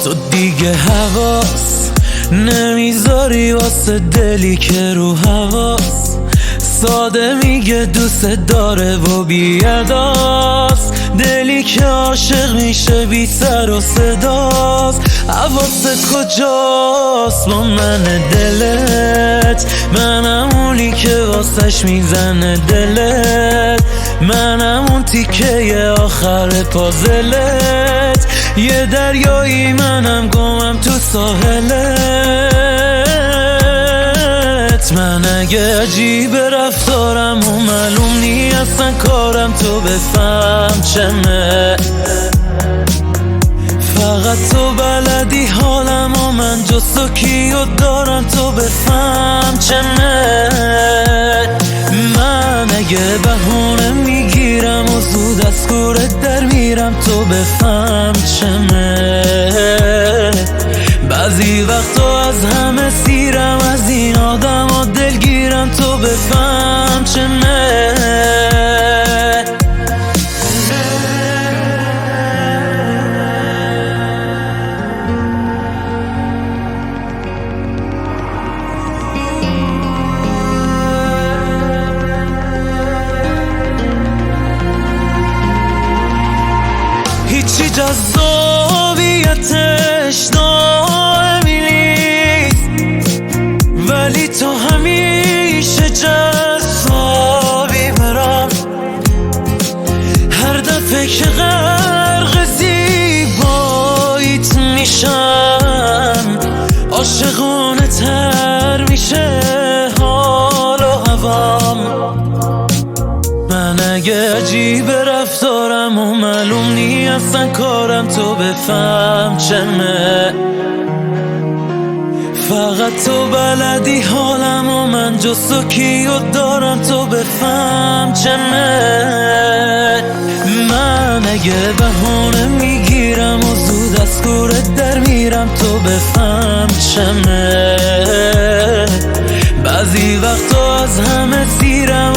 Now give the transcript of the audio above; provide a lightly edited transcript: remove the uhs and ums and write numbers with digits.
تو دیگه حواس نمیذاری واسه دلی که رو حواس ساده میگه دوست داره و بیاداست. دلی که عاشق میشه بی سر و صداست. حواست کجاست با من دلت؟ منم اونی که واسش میزنه دلت. منم اون تیکه آخر پازلت. یه دریایی منم گمم تو ساحلت. من اگه عجیب رفتارم و معلوم نی اصلا کارم تو بفهم چمه. فقط تو بلدی حالم و من جز تو کیو دارم تو بفهم چمه. من اگه بهونه میگیرم و زود از کورت در میرم تو بفهم چمه. بعضی وقتا از همه سیرم از این آدم و دلگیرم تو بفهم چمه. هیچی جذابیتش دائمی نیست ولی تو همیشه جذابی برام. هر دفعه که غرق زیباییت میشم عاشقانه تر میشه حال و هوام. من اگه عجیب رفتارم و معلوم نی اصلا کارم تو بفهم چمه. فقط تو بلدی حالم و من جز تو کیو دارم تو بفهم چمه. من اگه بهونه میگیرم و زود از کورت در میرم تو بفهم چمه. بعضی وقتا از همه سیرم